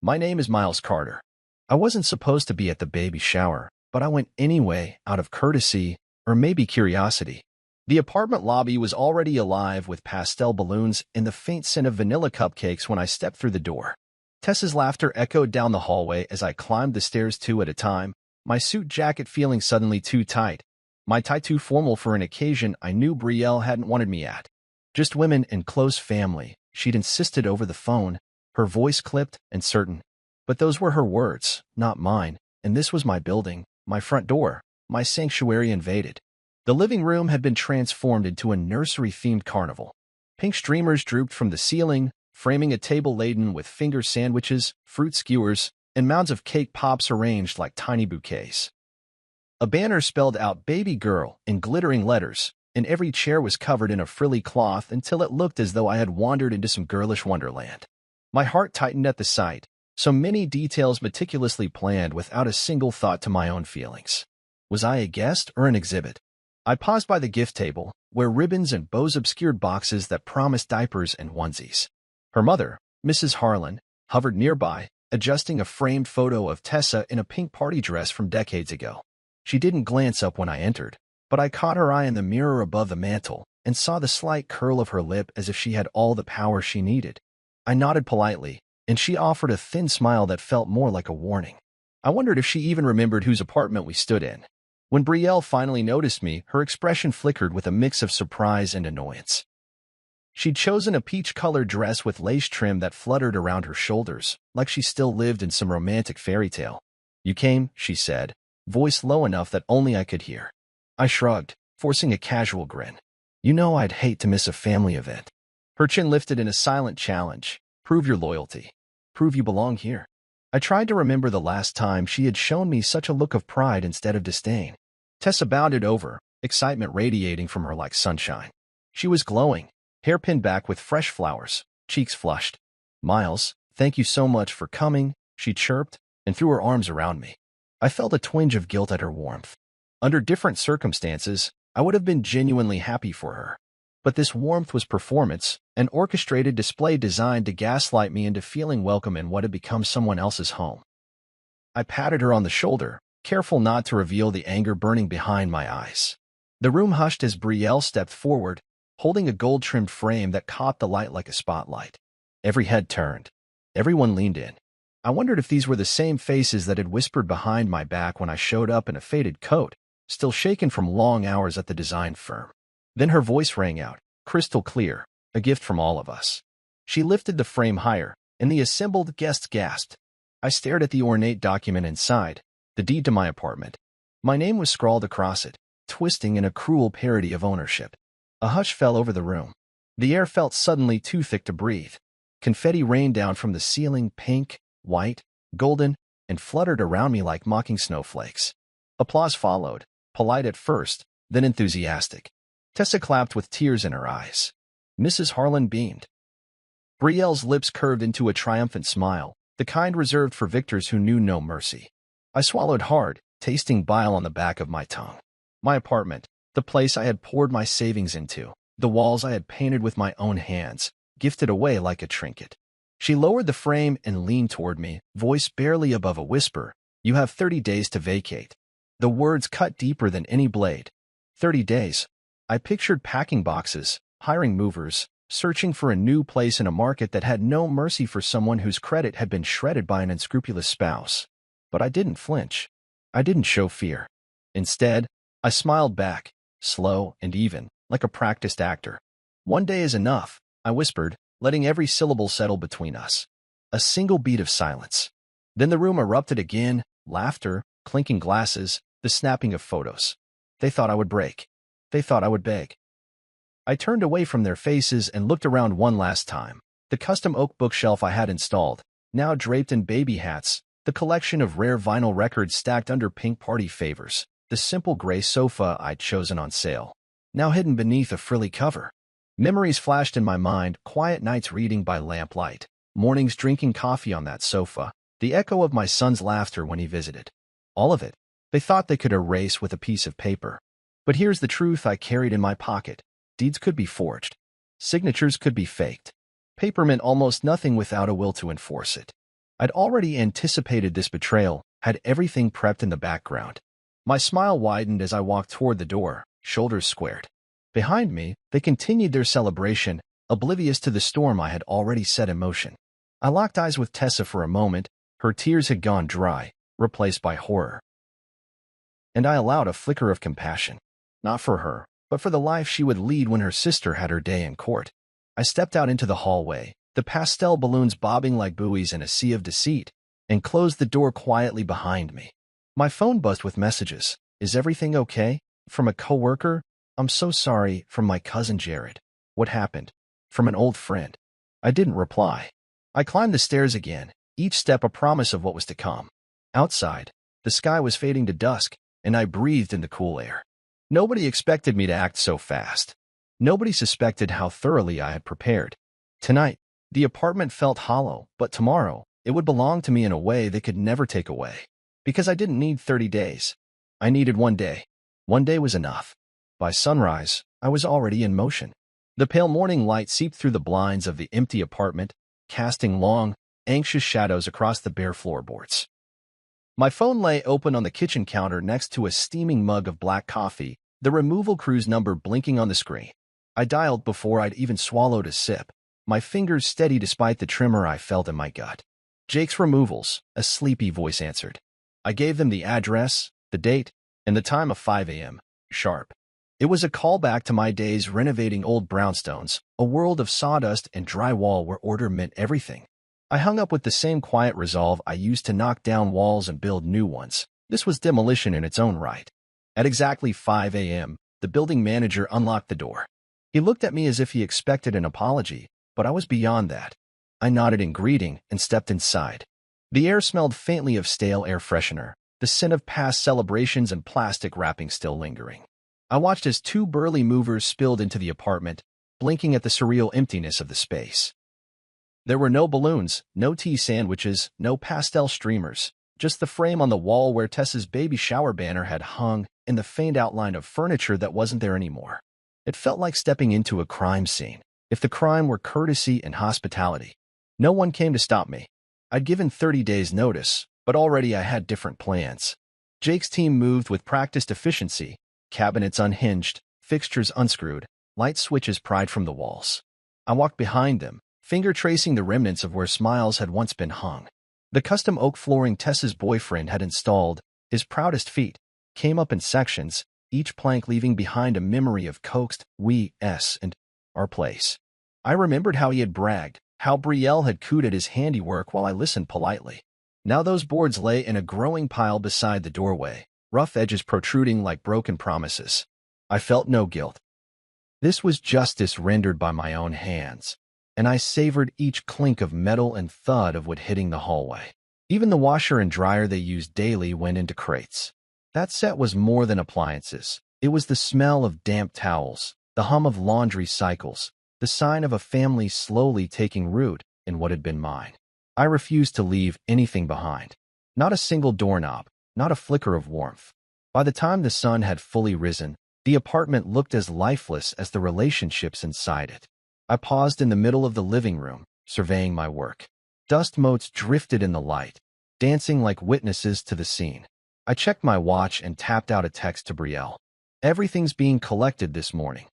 My name is Miles Carter. I wasn't supposed to be at the baby shower, but I went anyway out of courtesy or maybe curiosity. The apartment lobby was already alive with pastel balloons and the faint scent of vanilla cupcakes when I stepped through the door. Tessa's laughter echoed down the hallway as I climbed the stairs two at a time, my suit jacket feeling suddenly too tight, my tie too formal for an occasion I knew Brielle hadn't wanted me at. Just women and close family, she'd insisted over the phone, her voice clipped and certain. But those were her words, not mine, and this was my building, my front door, my sanctuary invaded. The living room had been transformed into a nursery-themed carnival. Pink streamers drooped from the ceiling, framing a table laden with finger sandwiches, fruit skewers, and mounds of cake pops arranged like tiny bouquets. A banner spelled out "Baby Girl" in glittering letters, and every chair was covered in a frilly cloth until it looked as though I had wandered into some girlish wonderland. My heart tightened at the sight, so many details meticulously planned without a single thought to my own feelings. Was I a guest or an exhibit? I paused by the gift table, where ribbons and bows obscured boxes that promised diapers and onesies. Her mother, Mrs. Harlan, hovered nearby, adjusting a framed photo of Tessa in a pink party dress from decades ago. She didn't glance up when I entered, but I caught her eye in the mirror above the mantel and saw the slight curl of her lip as if she had all the power she needed. I nodded politely, and she offered a thin smile that felt more like a warning. I wondered if she even remembered whose apartment we stood in. When Brielle finally noticed me, her expression flickered with a mix of surprise and annoyance. She'd chosen a peach-colored dress with lace trim that fluttered around her shoulders, like she still lived in some romantic fairy tale. "You came," she said, voice low enough that only I could hear. I shrugged, forcing a casual grin. "You know I'd hate to miss a family event." Her chin lifted in a silent challenge. "Prove your loyalty. Prove you belong here." I tried to remember the last time she had shown me such a look of pride instead of disdain. Tessa bounded over, excitement radiating from her like sunshine. She was glowing, hair pinned back with fresh flowers, cheeks flushed. "Miles, thank you so much for coming," she chirped, and threw her arms around me. I felt a twinge of guilt at her warmth. Under different circumstances, I would have been genuinely happy for her. But this warmth was performance, an orchestrated display designed to gaslight me into feeling welcome in what had become someone else's home. I patted her on the shoulder, careful not to reveal the anger burning behind my eyes. The room hushed as Brielle stepped forward, holding a gold-trimmed frame that caught the light like a spotlight. Every head turned. Everyone leaned in. I wondered if these were the same faces that had whispered behind my back when I showed up in a faded coat, still shaken from long hours at the design firm. Then her voice rang out, crystal clear, a gift from all of us. She lifted the frame higher, and the assembled guests gasped. I stared at the ornate document inside, the deed to my apartment. My name was scrawled across it, twisting in a cruel parody of ownership. A hush fell over the room. The air felt suddenly too thick to breathe. Confetti rained down from the ceiling, pink, white, golden, and fluttered around me like mocking snowflakes. Applause followed, polite at first, then enthusiastic. Tessa clapped with tears in her eyes. Mrs. Harlan beamed. Brielle's lips curved into a triumphant smile, the kind reserved for victors who knew no mercy. I swallowed hard, tasting bile on the back of my tongue. My apartment, the place I had poured my savings into, the walls I had painted with my own hands, gifted away like a trinket. She lowered the frame and leaned toward me, voice barely above a whisper. "You have 30 days to vacate." The words cut deeper than any blade. 30 days. I pictured packing boxes, hiring movers, searching for a new place in a market that had no mercy for someone whose credit had been shredded by an unscrupulous spouse. But I didn't flinch. I didn't show fear. Instead, I smiled back, slow and even, like a practiced actor. "One day is enough," I whispered, letting every syllable settle between us. A single beat of silence. Then the room erupted again, laughter, clinking glasses, the snapping of photos. They thought I would break. They thought I would beg. I turned away from their faces and looked around one last time. The custom oak bookshelf I had installed, now draped in baby hats, the collection of rare vinyl records stacked under pink party favors, the simple gray sofa I'd chosen on sale, now hidden beneath a frilly cover. Memories flashed in my mind, quiet nights reading by lamplight, mornings drinking coffee on that sofa, the echo of my son's laughter when he visited. All of it, they thought they could erase with a piece of paper. But here's the truth I carried in my pocket. Deeds could be forged. Signatures could be faked. Paper meant almost nothing without a will to enforce it. I'd already anticipated this betrayal, had everything prepped in the background. My smile widened as I walked toward the door, shoulders squared. Behind me, they continued their celebration, oblivious to the storm I had already set in motion. I locked eyes with Tessa for a moment. Her tears had gone dry, replaced by horror. And I allowed a flicker of compassion. Not for her, but for the life she would lead when her sister had her day in court. I stepped out into the hallway, the pastel balloons bobbing like buoys in a sea of deceit, and closed the door quietly behind me. My phone buzzed with messages. Is everything okay? From a coworker. I'm so sorry. From my cousin Jared. What happened? From an old friend. I didn't reply. I climbed the stairs again, each step a promise of what was to come. Outside, the sky was fading to dusk, and I breathed in the cool air. Nobody expected me to act so fast. Nobody suspected how thoroughly I had prepared. Tonight, the apartment felt hollow, but tomorrow, it would belong to me in a way they could never take away. Because I didn't need 30 days. I needed 1 day. 1 day was enough. By sunrise, I was already in motion. The pale morning light seeped through the blinds of the empty apartment, casting long, anxious shadows across the bare floorboards. My phone lay open on the kitchen counter next to a steaming mug of black coffee, the removal crew's number blinking on the screen. I dialed before I'd even swallowed a sip, my fingers steady despite the tremor I felt in my gut. Jake's Removals, a sleepy voice answered. I gave them the address, the date, and the time of 5 a.m. sharp. It was a callback to my days renovating old brownstones, a world of sawdust and drywall where order meant everything. I hung up with the same quiet resolve I used to knock down walls and build new ones. This was demolition in its own right. At exactly 5 a.m., the building manager unlocked the door. He looked at me as if he expected an apology, but I was beyond that. I nodded in greeting and stepped inside. The air smelled faintly of stale air freshener, the scent of past celebrations and plastic wrapping still lingering. I watched as 2 burly movers spilled into the apartment, blinking at the surreal emptiness of the space. There were no balloons, no tea sandwiches, no pastel streamers, just the frame on the wall where Tessa's baby shower banner had hung and the faint outline of furniture that wasn't there anymore. It felt like stepping into a crime scene, if the crime were courtesy and hospitality. No one came to stop me. I'd given 30 days' notice, but already I had different plans. Jake's team moved with practiced efficiency, cabinets unhinged, fixtures unscrewed, light switches pried from the walls. I walked behind them, finger tracing the remnants of where smiles had once been hung. The custom oak flooring Tessa's boyfriend had installed, his proudest feat, came up in sections, each plank leaving behind a memory of coaxed, and our place. I remembered how he had bragged, how Brielle had cooed at his handiwork while I listened politely. Now those boards lay in a growing pile beside the doorway, rough edges protruding like broken promises. I felt no guilt. This was justice rendered by my own hands, and I savored each clink of metal and thud of wood hitting the hallway. Even the washer and dryer they used daily went into crates. That set was more than appliances. It was the smell of damp towels, the hum of laundry cycles, the sign of a family slowly taking root in what had been mine. I refused to leave anything behind. Not a single doorknob, not a flicker of warmth. By the time the sun had fully risen, the apartment looked as lifeless as the relationships inside it. I paused in the middle of the living room, surveying my work. Dust motes drifted in the light, dancing like witnesses to the scene. I checked my watch and tapped out a text to Brielle. Everything's being collected this morning.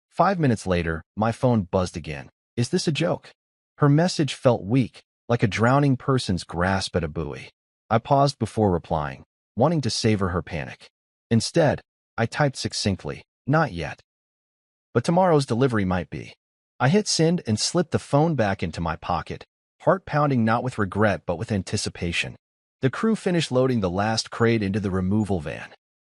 5 minutes later, my phone buzzed again. Is this a joke? Her message felt weak, like a drowning person's grasp at a buoy. I paused before replying, wanting to savor her panic. Instead, I typed succinctly, not yet. But tomorrow's delivery might be. I hit send and slipped the phone back into my pocket, heart pounding not with regret but with anticipation. The crew finished loading the last crate into the removal van.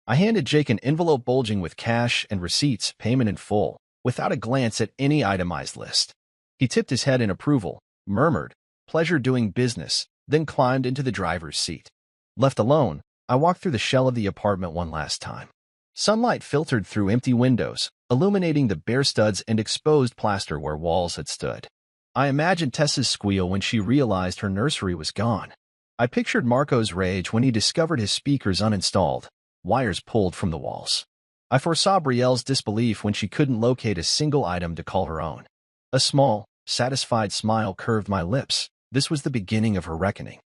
I handed Jake an envelope bulging with cash and receipts, payment in full, without a glance at any itemized list. He tipped his head in approval, murmured, "Pleasure doing business," then climbed into the driver's seat. Left alone, I walked through the shell of the apartment one last time. Sunlight filtered through empty windows, illuminating the bare studs and exposed plaster where walls had stood. I imagined Tessa's squeal when she realized her nursery was gone. I pictured Marco's rage when he discovered his speakers uninstalled, wires pulled from the walls. I foresaw Brielle's disbelief when she couldn't locate a single item to call her own. A small, satisfied smile curved my lips. This was the beginning of her reckoning.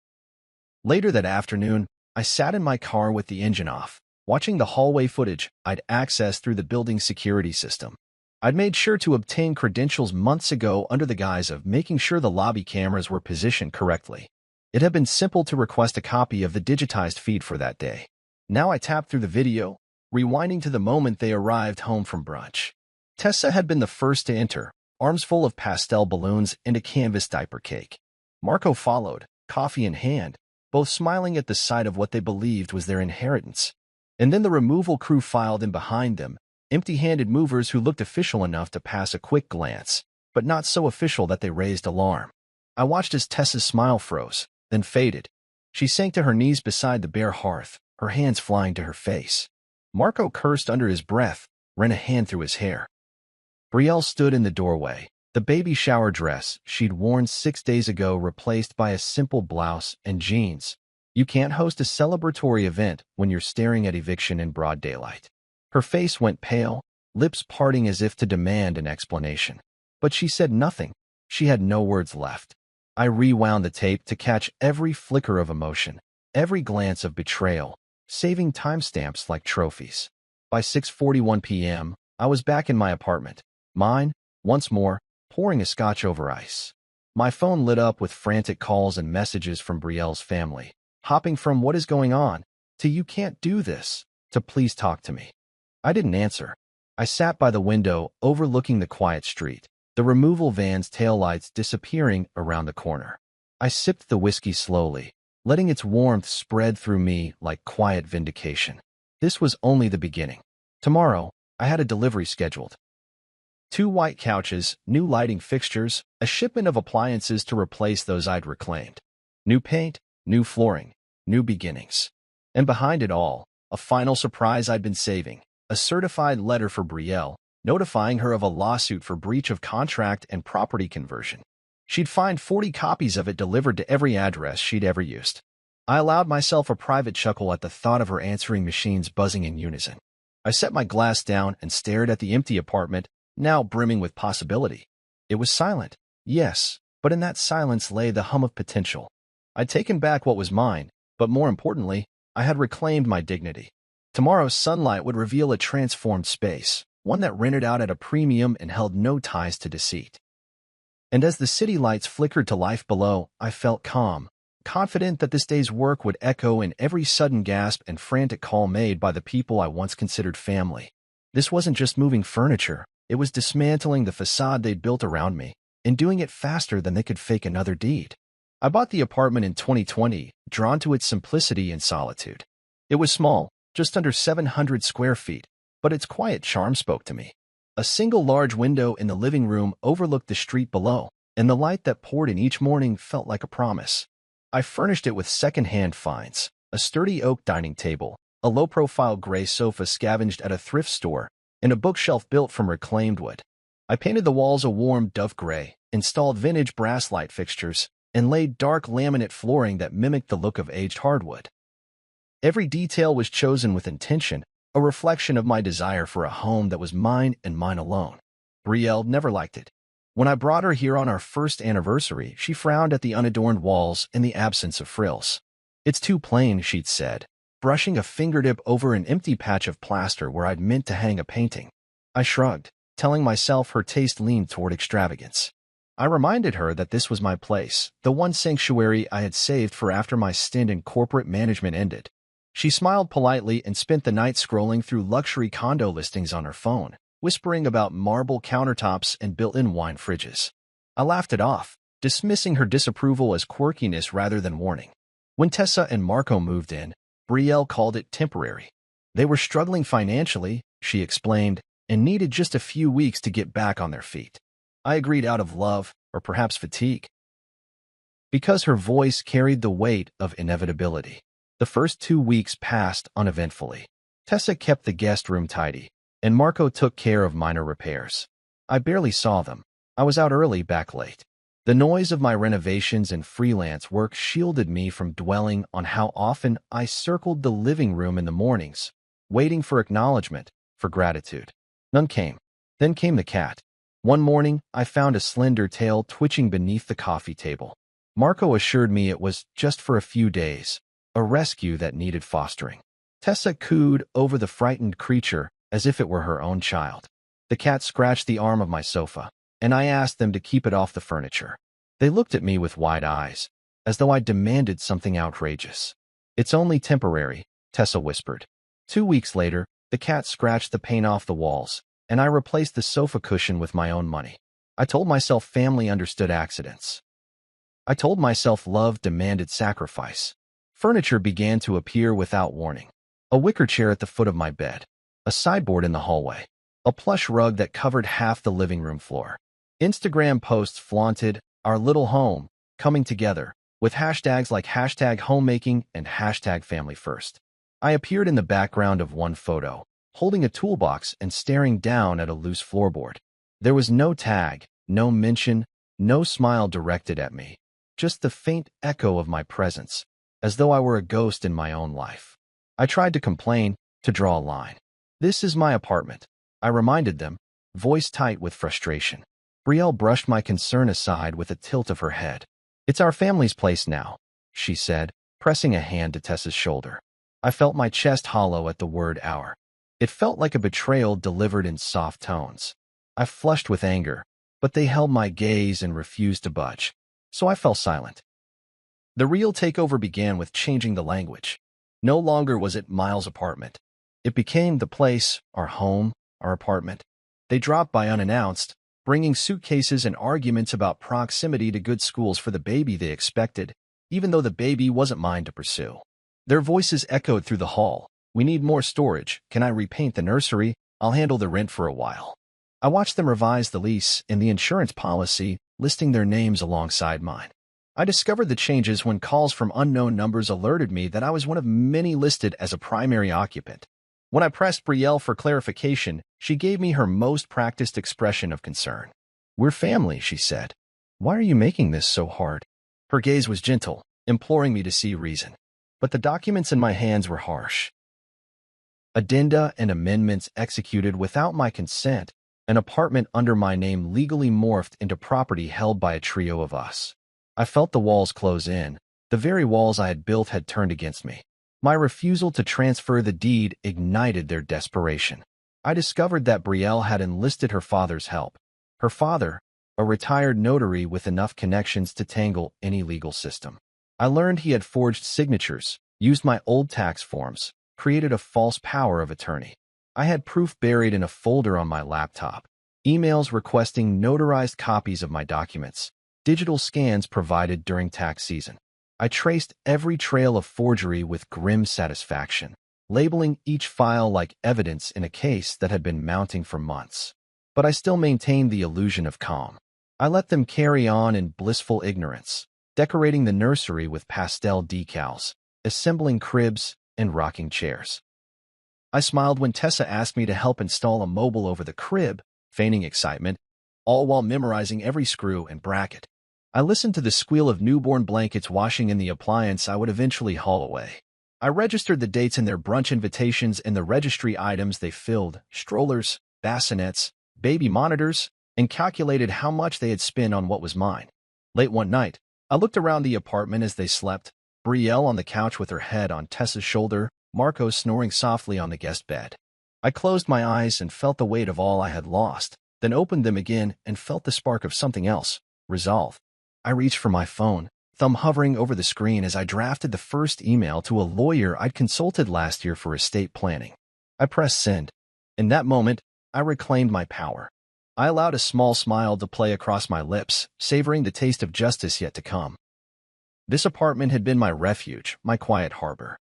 Later that afternoon, I sat in my car with the engine off, watching the hallway footage I'd accessed through the building's security system. I'd made sure to obtain credentials months ago under the guise of making sure the lobby cameras were positioned correctly. It had been simple to request a copy of the digitized feed for that day. Now I tapped through the video, rewinding to the moment they arrived home from brunch. Tessa had been the first to enter, arms full of pastel balloons and a canvas diaper cake. Marco followed, coffee in hand, both smiling at the sight of what they believed was their inheritance. And then the removal crew filed in behind them, empty-handed movers who looked official enough to pass a quick glance, but not so official that they raised alarm. I watched as Tessa's smile froze, then faded. She sank to her knees beside the bare hearth, her hands flying to her face. Marco cursed under his breath, ran a hand through his hair. Brielle stood in the doorway, the baby shower dress she'd worn 6 days ago replaced by a simple blouse and jeans. You can't host a celebratory event when you're staring at eviction in broad daylight. Her face went pale, lips parting as if to demand an explanation. But she said nothing. She had no words left. I rewound the tape to catch every flicker of emotion, every glance of betrayal, saving timestamps like trophies. By 6:41 p.m., I was back in my apartment. Mine, once more, pouring a scotch over ice. My phone lit up with frantic calls and messages from Brielle's family, hopping from "what is going on" to "you can't do this" to "please talk to me." I didn't answer. I sat by the window overlooking the quiet street, the removal van's taillights disappearing around the corner. I sipped the whiskey slowly, letting its warmth spread through me like quiet vindication. This was only the beginning. Tomorrow, I had a delivery scheduled. 2 white couches, new lighting fixtures, a shipment of appliances to replace those I'd reclaimed. New paint, new flooring, new beginnings. And behind it all, a final surprise I'd been saving, a certified letter for Brielle, notifying her of a lawsuit for breach of contract and property conversion. She'd find 40 copies of it delivered to every address she'd ever used. I allowed myself a private chuckle at the thought of her answering machines buzzing in unison. I set my glass down and stared at the empty apartment, now brimming with possibility. It was silent, yes, but in that silence lay the hum of potential. I'd taken back what was mine, but more importantly, I had reclaimed my dignity. Tomorrow's sunlight would reveal a transformed space, one that rendered out at a premium and held no ties to deceit. And as the city lights flickered to life below, I felt calm, confident that this day's work would echo in every sudden gasp and frantic call made by the people I once considered family. This wasn't just moving furniture, it was dismantling the facade they'd built around me, and doing it faster than they could fake another deed. I bought the apartment in 2020, drawn to its simplicity and solitude. It was small, just under 700 square feet, but its quiet charm spoke to me. A single large window in the living room overlooked the street below, and the light that poured in each morning felt like a promise. I furnished it with second-hand finds, a sturdy oak dining table, a low-profile gray sofa scavenged at a thrift store, and a bookshelf built from reclaimed wood. I painted the walls a warm dove gray, installed vintage brass light fixtures, and laid dark laminate flooring that mimicked the look of aged hardwood. Every detail was chosen with intention, a reflection of my desire for a home that was mine and mine alone. Brielle never liked it. When I brought her here on our first anniversary, she frowned at the unadorned walls and the absence of frills. "It's too plain," she'd said, brushing a fingertip over an empty patch of plaster where I'd meant to hang a painting. I shrugged, telling myself her taste leaned toward extravagance. I reminded her that this was my place, the one sanctuary I had saved for after my stint in corporate management ended. She smiled politely and spent the night scrolling through luxury condo listings on her phone, whispering about marble countertops and built-in wine fridges. I laughed it off, dismissing her disapproval as quirkiness rather than warning. When Tessa and Marco moved in, Brielle called it temporary. They were struggling financially, she explained, and needed just a few weeks to get back on their feet. I agreed out of love, or perhaps fatigue, because her voice carried the weight of inevitability. The first 2 weeks passed uneventfully. Tessa kept the guest room tidy, and Marco took care of minor repairs. I barely saw them. I was out early, back late. The noise of my renovations and freelance work shielded me from dwelling on how often I circled the living room in the mornings, waiting for acknowledgement, for gratitude. None came. Then came the cat. One morning, I found a slender tail twitching beneath the coffee table. Marco assured me it was just for a few days, a rescue that needed fostering. Tessa cooed over the frightened creature as if it were her own child. The cat scratched the arm of my sofa, and I asked them to keep it off the furniture. They looked at me with wide eyes, as though I demanded something outrageous. "It's only temporary," Tessa whispered. 2 weeks later, the cat scratched the paint off the walls, and I replaced the sofa cushion with my own money. I told myself family understood accidents. I told myself love demanded sacrifice. Furniture began to appear without warning. A wicker chair at the foot of my bed, a sideboard in the hallway, a plush rug that covered half the living room floor. Instagram posts flaunted our little home coming together with hashtags like #homemaking and #family-first. I appeared in the background of one photo, holding a toolbox and staring down at a loose floorboard. There was no tag, no mention, no smile directed at me, just the faint echo of my presence, as though I were a ghost in my own life. I tried to complain, to draw a line. "This is my apartment," I reminded them, voice tight with frustration. Brielle brushed my concern aside with a tilt of her head. "It's our family's place now," she said, pressing a hand to Tessa's shoulder. I felt my chest hollow at the word our. It felt like a betrayal delivered in soft tones. I flushed with anger, but they held my gaze and refused to budge, so I fell silent. The real takeover began with changing the language. No longer was it Miles' apartment. It became the place, our home, our apartment. They dropped by unannounced, bringing suitcases and arguments about proximity to good schools for the baby they expected, even though the baby wasn't mine to pursue. Their voices echoed through the hall. "We need more storage. Can I repaint the nursery? I'll handle the rent for a while." I watched them revise the lease and the insurance policy, listing their names alongside mine. I discovered the changes when calls from unknown numbers alerted me that I was one of many listed as a primary occupant. When I pressed Brielle for clarification, she gave me her most practiced expression of concern. "We're family," she said. "Why are you making this so hard?" Her gaze was gentle, imploring me to see reason. But the documents in my hands were harsh. Addenda and amendments executed without my consent, an apartment under my name legally morphed into property held by a trio of us. I felt the walls close in. The very walls I had built had turned against me. My refusal to transfer the deed ignited their desperation. I discovered that Brielle had enlisted her father's help. Her father, a retired notary with enough connections to tangle any legal system. I learned he had forged signatures, used my old tax forms, created a false power of attorney. I had proof buried in a folder on my laptop, emails requesting notarized copies of my documents, digital scans provided during tax season. I traced every trail of forgery with grim satisfaction, labeling each file like evidence in a case that had been mounting for months. But I still maintained the illusion of calm. I let them carry on in blissful ignorance, decorating the nursery with pastel decals, assembling cribs, and rocking chairs. I smiled when Tessa asked me to help install a mobile over the crib, feigning excitement, all while memorizing every screw and bracket. I listened to the squeal of newborn blankets washing in the appliance I would eventually haul away. I registered the dates in their brunch invitations and the registry items they filled, strollers, bassinets, baby monitors, and calculated how much they had spent on what was mine. Late one night, I looked around the apartment as they slept, Brielle on the couch with her head on Tessa's shoulder, Marco snoring softly on the guest bed. I closed my eyes and felt the weight of all I had lost, then opened them again and felt the spark of something else, resolve. I reached for my phone, thumb hovering over the screen as I drafted the first email to a lawyer I'd consulted last year for estate planning. I pressed send. In that moment, I reclaimed my power. I allowed a small smile to play across my lips, savoring the taste of justice yet to come. This apartment had been my refuge, my quiet harbor.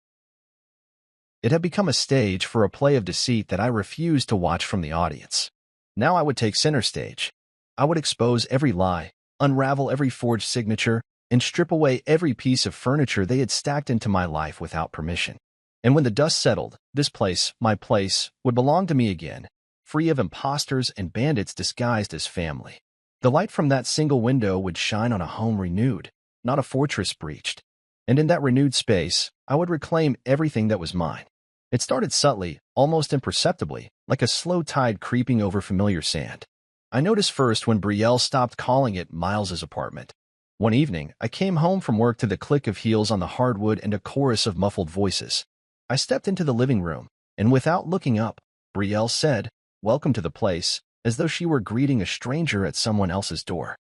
It had become a stage for a play of deceit that I refused to watch from the audience. Now I would take center stage. I would expose every lie, unravel every forged signature, and strip away every piece of furniture they had stacked into my life without permission. And when the dust settled, this place, my place, would belong to me again, free of imposters and bandits disguised as family. The light from that single window would shine on a home renewed, not a fortress breached. And in that renewed space, I would reclaim everything that was mine. It started subtly, almost imperceptibly, like a slow tide creeping over familiar sand. I noticed first when Brielle stopped calling it Miles's apartment. One evening, I came home from work to the click of heels on the hardwood and a chorus of muffled voices. I stepped into the living room, and without looking up, Brielle said, "Welcome to the place," as though she were greeting a stranger at someone else's door.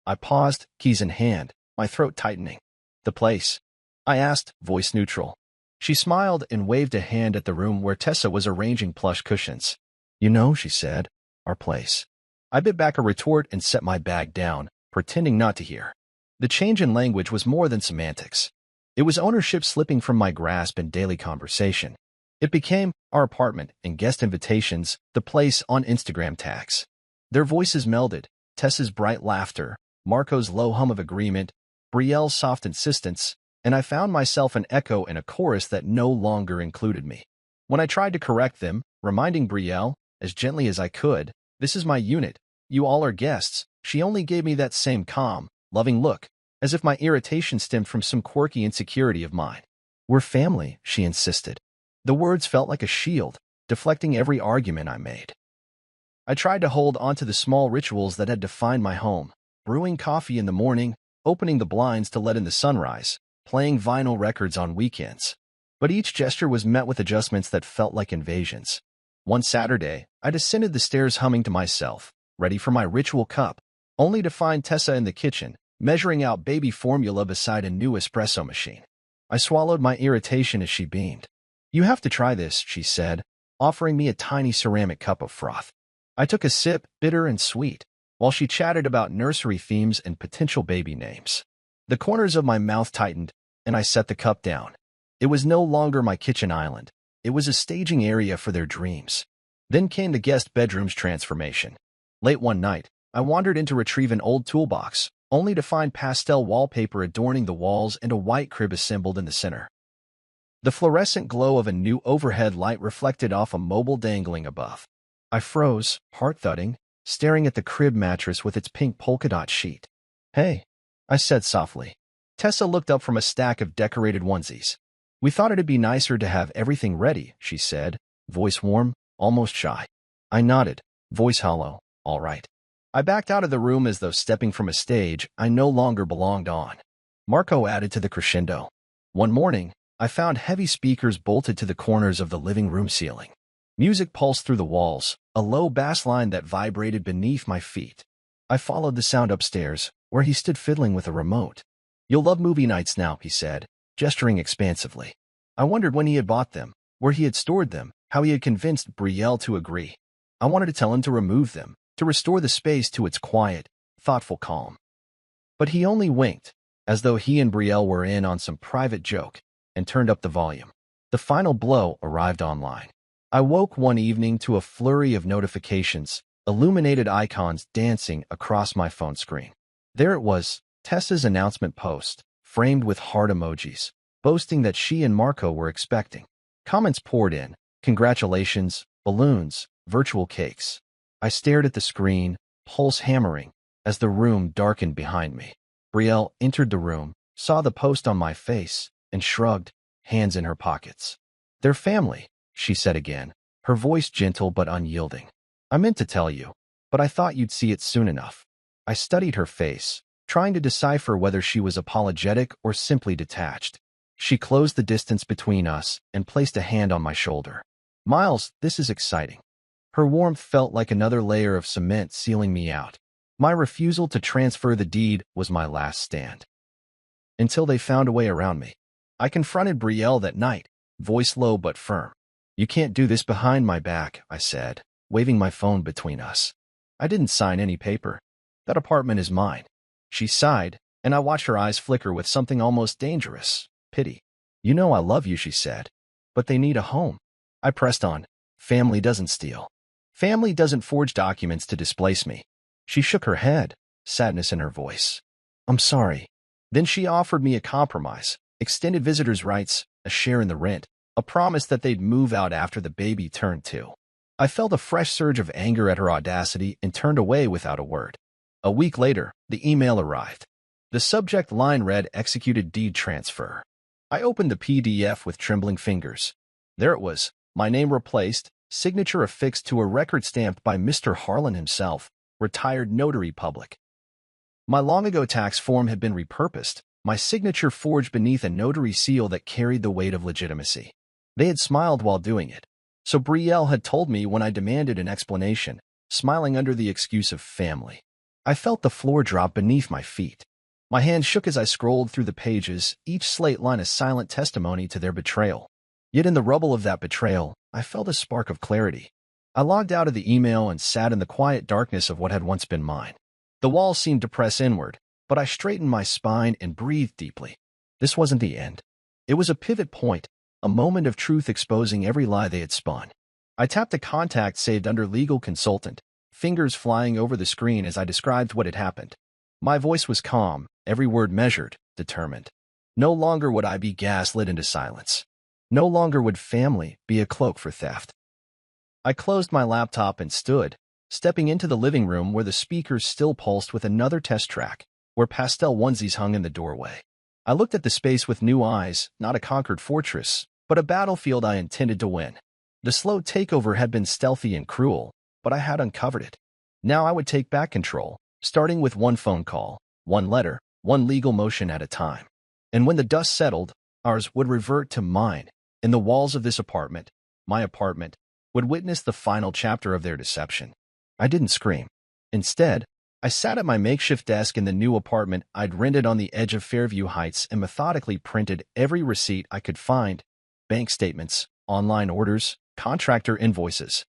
I paused, keys in hand, my throat tightening. "The place?" I asked, voice neutral. She smiled and waved a hand at the room where Tessa was arranging plush cushions. "You know," she said, "our place." I bit back a retort and set my bag down, pretending not to hear. The change in language was more than semantics. It was ownership slipping from my grasp in daily conversation. It became our apartment and guest invitations, the place on Instagram tags. Their voices melded, Tessa's bright laughter, Marco's low hum of agreement, Brielle's soft insistence, and I found myself an echo in a chorus that no longer included me. When I tried to correct them, reminding Brielle, as gently as I could, "This is my unit, you all are guests," she only gave me that same calm, loving look, as if my irritation stemmed from some quirky insecurity of mine. "We're family," she insisted. The words felt like a shield, deflecting every argument I made. I tried to hold onto the small rituals that had defined my home, brewing coffee in the morning, opening the blinds to let in the sunrise, playing vinyl records on weekends. But each gesture was met with adjustments that felt like invasions. One Saturday, I descended the stairs humming to myself, ready for my ritual cup, only to find Tessa in the kitchen, measuring out baby formula beside a new espresso machine. I swallowed my irritation as she beamed. "You have to try this," she said, offering me a tiny ceramic cup of froth. I took a sip, bitter and sweet, while she chatted about nursery themes and potential baby names. The corners of my mouth tightened, and I set the cup down. It was no longer my kitchen island. It was a staging area for their dreams. Then came the guest bedroom's transformation. Late one night, I wandered in to retrieve an old toolbox, only to find pastel wallpaper adorning the walls and a white crib assembled in the center. The fluorescent glow of a new overhead light reflected off a mobile dangling above. I froze, heart thudding, staring at the crib mattress with its pink polka dot sheet. "Hey," I said softly. Tessa looked up from a stack of decorated onesies. "We thought it'd be nicer to have everything ready," she said, voice warm, almost shy. I nodded, voice hollow, "All right." I backed out of the room as though stepping from a stage I no longer belonged on. Marco added to the crescendo. One morning, I found heavy speakers bolted to the corners of the living room ceiling. Music pulsed through the walls, a low bass line that vibrated beneath my feet. I followed the sound upstairs, where he stood fiddling with a remote. "You'll love movie nights now," he said, gesturing expansively. I wondered when he had bought them, where he had stored them, how he had convinced Brielle to agree. I wanted to tell him to remove them, to restore the space to its quiet, thoughtful calm. But he only winked, as though he and Brielle were in on some private joke, and turned up the volume. The final blow arrived online. I woke one evening to a flurry of notifications, illuminated icons dancing across my phone screen. There it was, Tessa's announcement post, framed with heart emojis, boasting that she and Marco were expecting. Comments poured in, congratulations, balloons, virtual cakes. I stared at the screen, pulse hammering, as the room darkened behind me. Brielle entered the room, saw the post on my face, and shrugged, hands in her pockets. "They're family," she said again, her voice gentle but unyielding. "I meant to tell you, but I thought you'd see it soon enough." I studied her face, trying to decipher whether she was apologetic or simply detached. She closed the distance between us and placed a hand on my shoulder. "Miles, this is exciting." Her warmth felt like another layer of cement sealing me out. My refusal to transfer the deed was my last stand. Until they found a way around me. I confronted Brielle that night, voice low but firm. "You can't do this behind my back," I said, waving my phone between us. "I didn't sign any paper. That apartment is mine." She sighed, and I watched her eyes flicker with something almost dangerous, pity. "You know I love you," she said, "but they need a home." I pressed on. "Family doesn't steal. Family doesn't forge documents to displace me." She shook her head, sadness in her voice. "I'm sorry." Then she offered me a compromise, extended visitors' rights, a share in the rent, a promise that they'd move out after the baby turned 2. I felt a fresh surge of anger at her audacity and turned away without a word. A week later, the email arrived. The subject line read, "Executed deed transfer." I opened the PDF with trembling fingers. There it was, my name replaced, signature affixed to a record stamped by Mr. Harlan himself, retired notary public. My long-ago tax form had been repurposed, my signature forged beneath a notary seal that carried the weight of legitimacy. They had smiled while doing it. So Brielle had told me when I demanded an explanation, smiling under the excuse of family. I felt the floor drop beneath my feet. My hand shook as I scrolled through the pages, each slate line a silent testimony to their betrayal. Yet in the rubble of that betrayal, I felt a spark of clarity. I logged out of the email and sat in the quiet darkness of what had once been mine. The walls seemed to press inward, but I straightened my spine and breathed deeply. This wasn't the end. It was a pivot point, a moment of truth exposing every lie they had spun. I tapped a contact saved under legal consultant, fingers flying over the screen as I described what had happened. My voice was calm, every word measured, determined. No longer would I be gaslit into silence. No longer would family be a cloak for theft. I closed my laptop and stood, stepping into the living room where the speakers still pulsed with another test track, where pastel onesies hung in the doorway. I looked at the space with new eyes, not a conquered fortress, but a battlefield I intended to win. The slow takeover had been stealthy and cruel, but I had uncovered it. Now I would take back control, starting with one phone call, one letter, one legal motion at a time. And when the dust settled, ours would revert to mine, and the walls of this apartment, my apartment, would witness the final chapter of their deception. I didn't scream. Instead, I sat at my makeshift desk in the new apartment I'd rented on the edge of Fairview Heights and methodically printed every receipt I could find, bank statements, online orders, contractor invoices,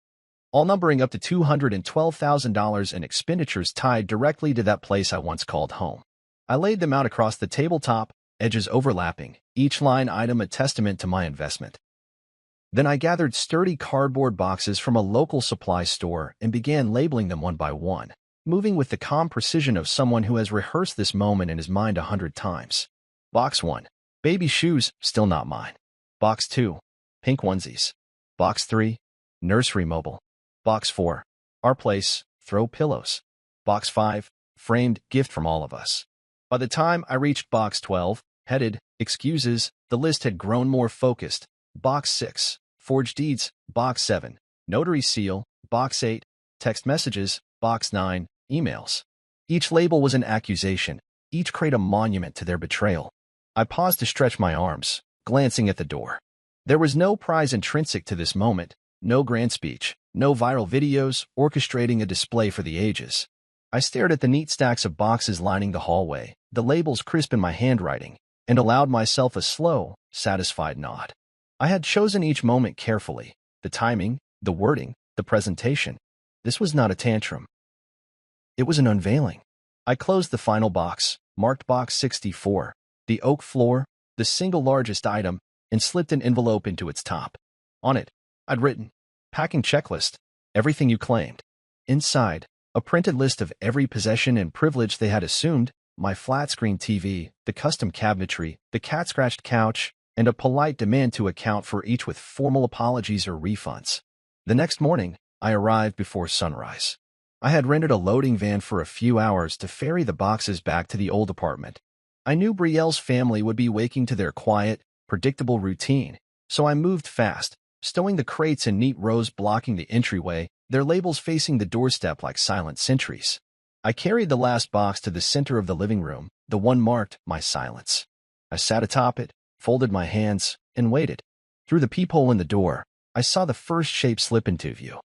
all numbering up to $212,000 in expenditures tied directly to that place I once called home. I laid them out across the tabletop, edges overlapping, each line item a testament to my investment. Then I gathered sturdy cardboard boxes from a local supply store and began labeling them one by one, moving with the calm precision of someone who has rehearsed this moment in his mind 100 times. Box 1. Baby shoes, still not mine. Box 2. Pink onesies. Box 3. Nursery mobile. Box 4. Our place, throw pillows. Box 5. Framed gift from all of us. By the time I reached Box 12, headed, excuses, the list had grown more focused. Box 6. Forged deeds. Box 7. Notary seal. Box 8. Text messages. Box 9. Emails. Each label was an accusation, each crate a monument to their betrayal. I paused to stretch my arms, glancing at the door. There was no prize intrinsic to this moment, no grand speech, no viral videos orchestrating a display for the ages. I stared at the neat stacks of boxes lining the hallway, the labels crisp in my handwriting, and allowed myself a slow, satisfied nod. I had chosen each moment carefully, the timing, the wording, the presentation. This was not a tantrum. It was an unveiling. I closed the final box, marked Box 64, the oak floor, the single largest item, and slipped an envelope into its top. On it, I'd written, packing checklist, everything you claimed. Inside, a printed list of every possession and privilege they had assumed, my flat-screen TV, the custom cabinetry, the cat-scratched couch, and a polite demand to account for each with formal apologies or refunds. The next morning, I arrived before sunrise. I had rented a loading van for a few hours to ferry the boxes back to the old apartment. I knew Brielle's family would be waking to their quiet, predictable routine, so I moved fast, stowing the crates in neat rows blocking the entryway, their labels facing the doorstep like silent sentries. I carried the last box to the center of the living room, the one marked My Silence. I sat atop it, folded my hands, and waited. Through the peephole in the door, I saw the first shape slip into view.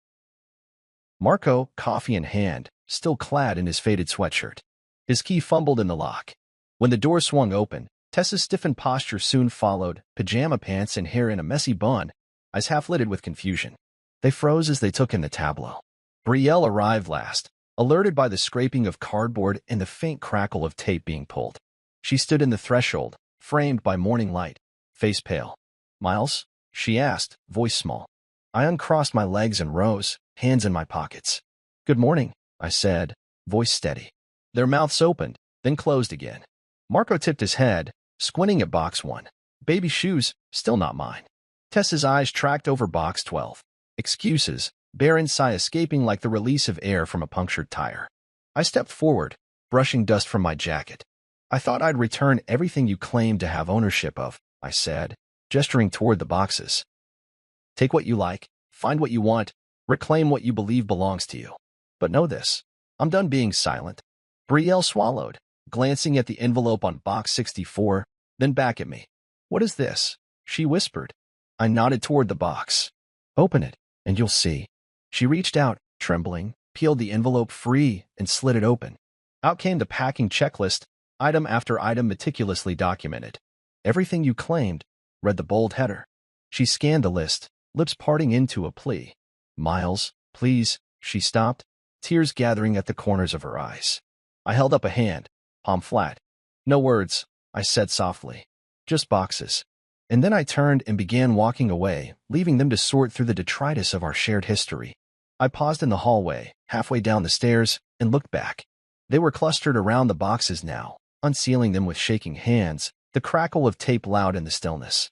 Marco, coffee in hand, still clad in his faded sweatshirt. His key fumbled in the lock. When the door swung open, Tessa's stiffened posture soon followed, pajama pants and hair in a messy bun, eyes half-lidded with confusion. They froze as they took in the tableau. Brielle arrived last, alerted by the scraping of cardboard and the faint crackle of tape being pulled. She stood in the threshold, framed by morning light, face pale. "Miles?" she asked, voice small. I uncrossed my legs and rose, hands in my pockets. "Good morning," I said, voice steady. Their mouths opened, then closed again. Marco tipped his head, squinting at Box 1. Baby shoes, still not mine. Tessa's eyes tracked over Box 12. Excuses, barren sigh escaping like the release of air from a punctured tire. I stepped forward, brushing dust from my jacket. "I thought I'd return everything you claimed to have ownership of," I said, gesturing toward the boxes. "Take what you like, find what you want, reclaim what you believe belongs to you. But know this, I'm done being silent." Brielle swallowed, glancing at the envelope on box 64, then back at me. "What is this?" she whispered. I nodded toward the box. "Open it, and you'll see." She reached out, trembling, peeled the envelope free, and slid it open. Out came the packing checklist, item after item meticulously documented. "Everything you claimed," read the bold header. She scanned the list, lips parting into a plea. "Miles, please," she stopped, tears gathering at the corners of her eyes. I held up a hand, palm flat. "No words," I said softly. "Just boxes." And then I turned and began walking away, leaving them to sort through the detritus of our shared history. I paused in the hallway, halfway down the stairs, and looked back. They were clustered around the boxes now, unsealing them with shaking hands, the crackle of tape loud in the stillness.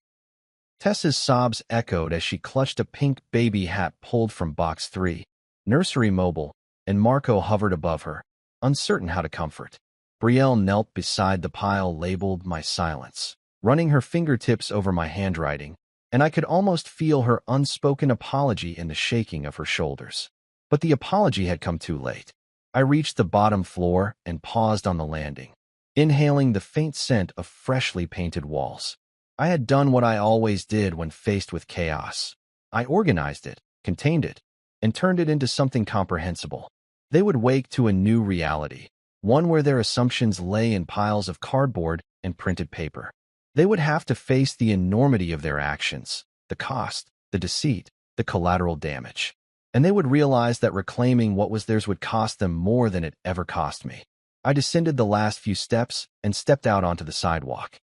Tessa's sobs echoed as she clutched a pink baby hat pulled from box 3, nursery mobile, and Marco hovered above her, uncertain how to comfort. Brielle knelt beside the pile labeled "My Silence," running her fingertips over my handwriting, and I could almost feel her unspoken apology in the shaking of her shoulders. But the apology had come too late. I reached the bottom floor and paused on the landing, inhaling the faint scent of freshly painted walls. I had done what I always did when faced with chaos. I organized it, contained it, and turned it into something comprehensible. They would wake to a new reality, one where their assumptions lay in piles of cardboard and printed paper. They would have to face the enormity of their actions, the cost, the deceit, the collateral damage. And they would realize that reclaiming what was theirs would cost them more than it ever cost me. I descended the last few steps and stepped out onto the sidewalk.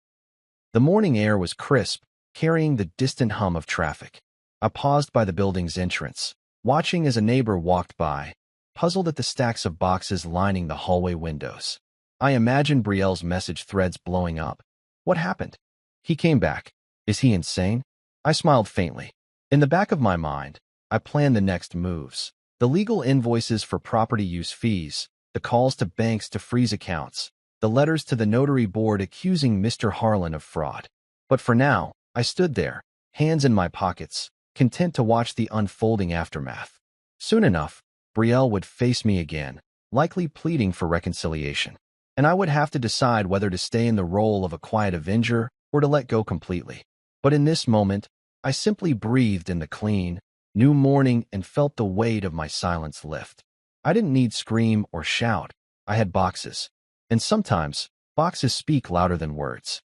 The morning air was crisp, carrying the distant hum of traffic. I paused by the building's entrance, watching as a neighbor walked by, puzzled at the stacks of boxes lining the hallway windows. I imagined Brielle's message threads blowing up. What happened? He came back. Is he insane? I smiled faintly. In the back of my mind, I planned the next moves. The legal invoices for property use fees, the calls to banks to freeze accounts, the letters to the notary board accusing Mr. Harlan of fraud. But for now, I stood there, hands in my pockets, content to watch the unfolding aftermath. Soon enough, Brielle would face me again, likely pleading for reconciliation. And I would have to decide whether to stay in the role of a quiet avenger or to let go completely. But in this moment, I simply breathed in the clean, new morning and felt the weight of my silence lift. I didn't need scream or shout. I had boxes. And sometimes, boxes speak louder than words.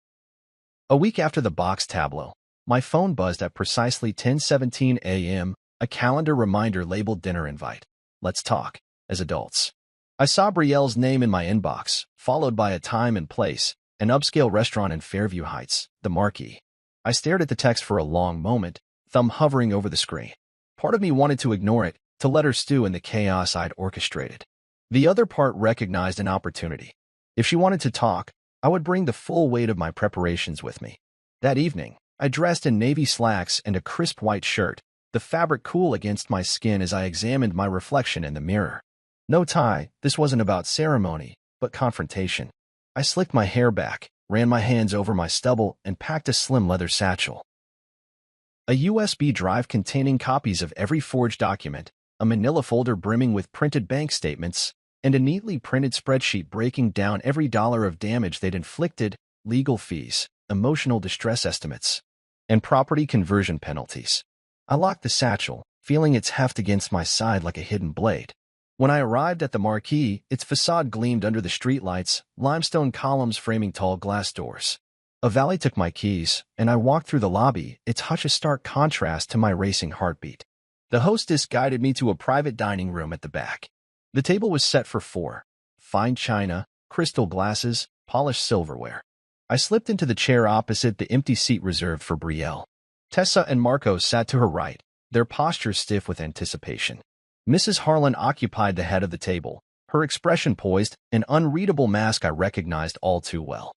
A week after the box tableau, my phone buzzed at precisely 10:17 a.m., a calendar reminder labeled dinner invite. Let's talk, as adults. I saw Brielle's name in my inbox, followed by a time and place, an upscale restaurant in Fairview Heights, the Marquee. I stared at the text for a long moment, thumb hovering over the screen. Part of me wanted to ignore it, to let her stew in the chaos I'd orchestrated. The other part recognized an opportunity. If she wanted to talk, I would bring the full weight of my preparations with me. That evening, I dressed in navy slacks and a crisp white shirt, the fabric cool against my skin as I examined my reflection in the mirror. No tie, this wasn't about ceremony, but confrontation. I slicked my hair back, ran my hands over my stubble, and packed a slim leather satchel. A USB drive containing copies of every forged document, a manila folder brimming with printed bank statements, and a neatly printed spreadsheet breaking down every dollar of damage they'd inflicted, legal fees, emotional distress estimates, and property conversion penalties. I locked the satchel, feeling its heft against my side like a hidden blade. When I arrived at the Marquee, its facade gleamed under the streetlights, limestone columns framing tall glass doors. A valet took my keys, and I walked through the lobby, its hush a stark contrast to my racing heartbeat. The hostess guided me to a private dining room at the back. The table was set for 4. Fine china, crystal glasses, polished silverware. I slipped into the chair opposite the empty seat reserved for Brielle. Tessa and Marco sat to her right, their postures stiff with anticipation. Mrs. Harlan occupied the head of the table, her expression poised, an unreadable mask I recognized all too well.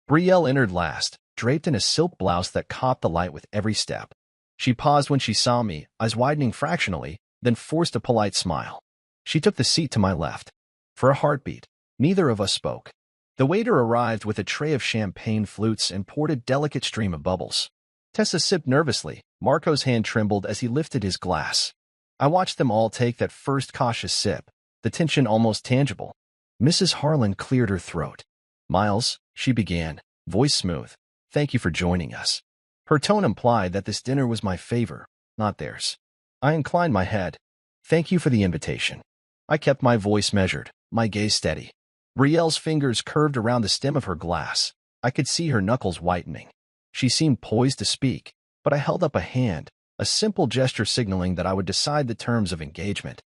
Brielle entered last, draped in a silk blouse that caught the light with every step. She paused when she saw me, eyes widening fractionally, then forced a polite smile. She took the seat to my left. For a heartbeat, neither of us spoke. The waiter arrived with a tray of champagne flutes and poured a delicate stream of bubbles. Tessa sipped nervously. Marco's hand trembled as he lifted his glass. I watched them all take that first cautious sip, the tension almost tangible. Mrs. Harlan cleared her throat. Miles, she began, voice smooth, thank you for joining us. Her tone implied that this dinner was my favor, not theirs. I inclined my head. Thank you for the invitation. I kept my voice measured, my gaze steady. Brielle's fingers curved around the stem of her glass. I could see her knuckles whitening. She seemed poised to speak, but I held up a hand, a simple gesture signaling that I would decide the terms of engagement.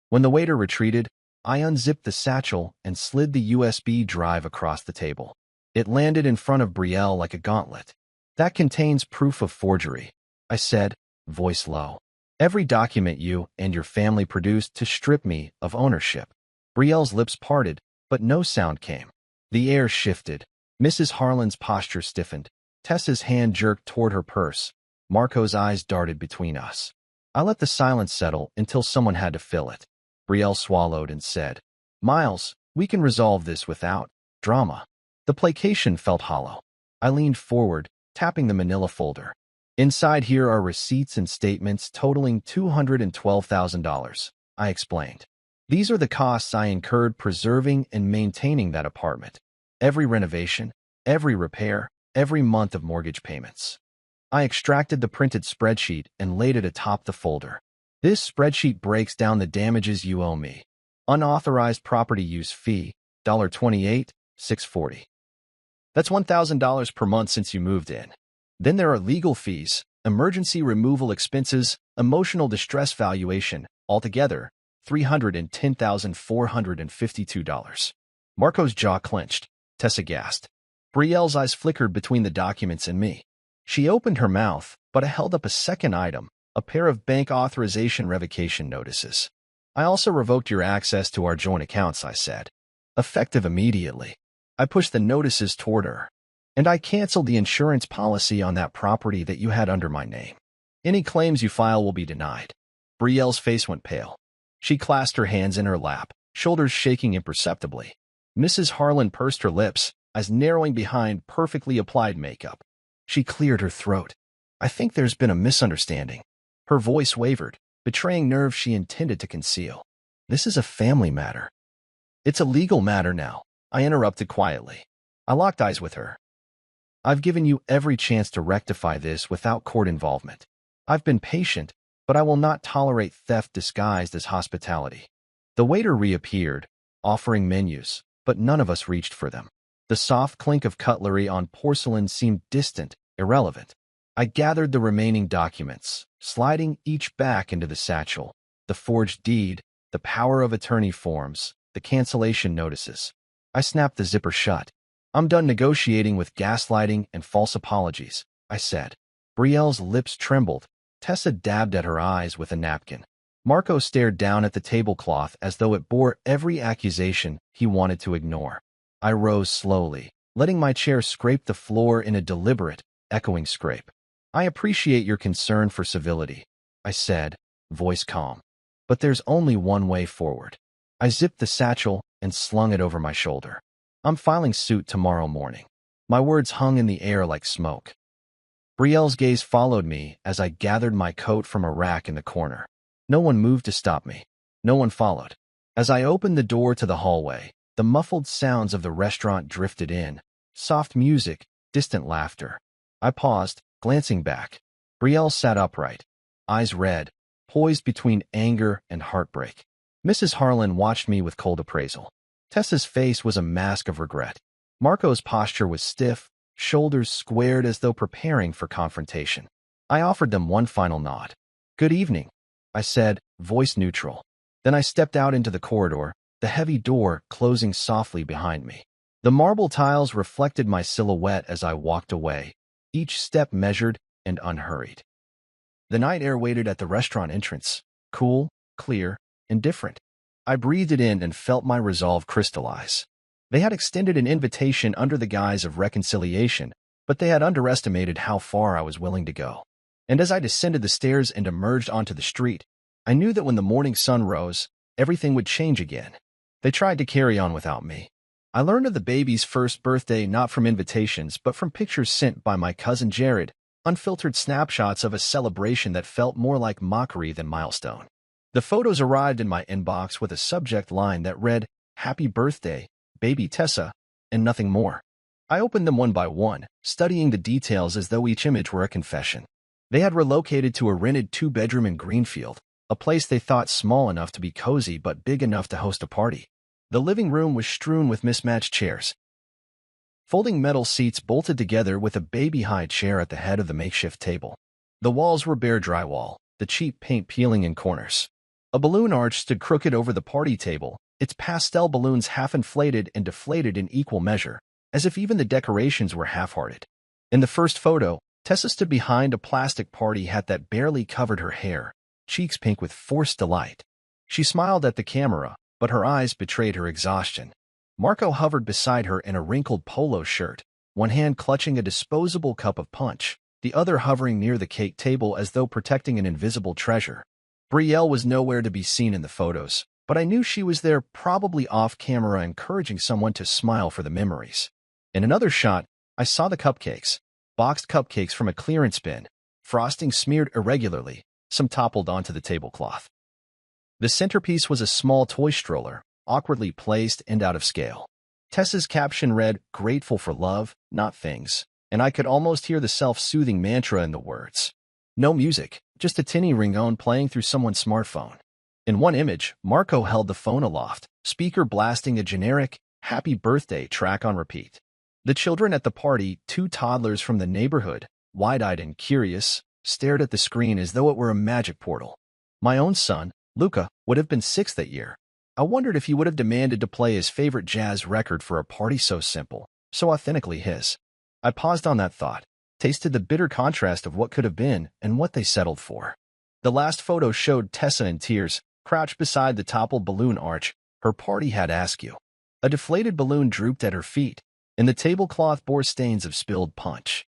When the waiter retreated, I unzipped the satchel and slid the USB drive across the table. It landed in front of Brielle like a gauntlet. That contains proof of forgery, I said, voice low. Every document you and your family produced to strip me of ownership. Brielle's lips parted, but no sound came. The air shifted. Mrs. Harlan's posture stiffened. Tessa's hand jerked toward her purse. Marco's eyes darted between us. I let the silence settle until someone had to fill it. Brielle swallowed and said, Miles, we can resolve this without drama. The placation felt hollow. I leaned forward, tapping the manila folder. Inside here are receipts and statements totaling $212,000, I explained. These are the costs I incurred preserving and maintaining that apartment. Every renovation, every repair, every month of mortgage payments. I extracted the printed spreadsheet and laid it atop the folder. This spreadsheet breaks down the damages you owe me. Unauthorized property use fee, $28,640. That's $1,000 per month since you moved in. Then there are legal fees, emergency removal expenses, emotional distress valuation, altogether $310,452. Marco's jaw clenched. Tessa gasped. Brielle's eyes flickered between the documents and me. She opened her mouth, but I held up a second item, a pair of bank authorization revocation notices. I also revoked your access to our joint accounts, I said. Effective immediately. I pushed the notices toward her. And I canceled the insurance policy on that property that you had under my name. Any claims you file will be denied. Brielle's face went pale. She clasped her hands in her lap, shoulders shaking imperceptibly. Mrs. Harlan pursed her lips, eyes narrowing behind perfectly applied makeup. She cleared her throat. I think there's been a misunderstanding. Her voice wavered, betraying nerves she intended to conceal. This is a family matter. It's a legal matter now, I interrupted quietly. I locked eyes with her. I've given you every chance to rectify this without court involvement. I've been patient, but I will not tolerate theft disguised as hospitality. The waiter reappeared, offering menus, but none of us reached for them. The soft clink of cutlery on porcelain seemed distant, irrelevant. I gathered the remaining documents, sliding each back into the satchel. The forged deed, the power of attorney forms, the cancellation notices. I snapped the zipper shut. I'm done negotiating with gaslighting and false apologies, I said. Brielle's lips trembled. Tessa dabbed at her eyes with a napkin. Marco stared down at the tablecloth as though it bore every accusation he wanted to ignore. I rose slowly, letting my chair scrape the floor in a deliberate, echoing scrape. I appreciate your concern for civility, I said, voice calm. But there's only one way forward. I zipped the satchel and slung it over my shoulder. I'm filing suit tomorrow morning. My words hung in the air like smoke. Brielle's gaze followed me as I gathered my coat from a rack in the corner. No one moved to stop me. No one followed. As I opened the door to the hallway, the muffled sounds of the restaurant drifted in. Soft music, distant laughter. I paused, glancing back. Brielle sat upright, eyes red, poised between anger and heartbreak. Mrs. Harlan watched me with cold appraisal. Tessa's face was a mask of regret. Marco's posture was stiff, shoulders squared as though preparing for confrontation. I offered them one final nod. Good evening, I said, voice neutral. Then I stepped out into the corridor, the heavy door closing softly behind me. The marble tiles reflected my silhouette as I walked away, each step measured and unhurried. The night air waited at the restaurant entrance, cool, clear, and different. I breathed it in and felt my resolve crystallize. They had extended an invitation under the guise of reconciliation, but they had underestimated how far I was willing to go. And as I descended the stairs and emerged onto the street, I knew that when the morning sun rose, everything would change again. They tried to carry on without me. I learned of the baby's first birthday not from invitations, but from pictures sent by my cousin Jared, unfiltered snapshots of a celebration that felt more like mockery than milestone. The photos arrived in my inbox with a subject line that read, "Happy birthday, baby Tessa," and nothing more. I opened them one by one, studying the details as though each image were a confession. They had relocated to a rented two-bedroom in Greenfield, a place they thought small enough to be cozy but big enough to host a party. The living room was strewn with mismatched chairs, folding metal seats bolted together with a baby-high chair at the head of the makeshift table. The walls were bare drywall, the cheap paint peeling in corners. A balloon arch stood crooked over the party table, its pastel balloons half inflated and deflated in equal measure, as if even the decorations were half-hearted. In the first photo, Tessa stood behind a plastic party hat that barely covered her hair, cheeks pink with forced delight. She smiled at the camera, but her eyes betrayed her exhaustion. Marco hovered beside her in a wrinkled polo shirt, one hand clutching a disposable cup of punch, the other hovering near the cake table as though protecting an invisible treasure. Brielle was nowhere to be seen in the photos, but I knew she was there, probably off-camera, encouraging someone to smile for the memories. In another shot, I saw the cupcakes, boxed cupcakes from a clearance bin, frosting smeared irregularly, some toppled onto the tablecloth. The centerpiece was a small toy stroller, awkwardly placed and out of scale. Tessa's caption read, "Grateful for love, not things," and I could almost hear the self-soothing mantra in the words. No music, just a tinny ringtone playing through someone's smartphone. In one image, Marco held the phone aloft, speaker blasting a generic, "Happy Birthday" track on repeat. The children at the party, two toddlers from the neighborhood, wide-eyed and curious, stared at the screen as though it were a magic portal. My own son, Luca, would have been 6 that year. I wondered if he would have demanded to play his favorite jazz record for a party so simple, so authentically his. I paused on that thought, tasted the bitter contrast of what could have been and what they settled for. The last photo showed Tessa in tears, crouched beside the toppled balloon arch, her party hat askew. A deflated balloon drooped at her feet, and the tablecloth bore stains of spilled punch.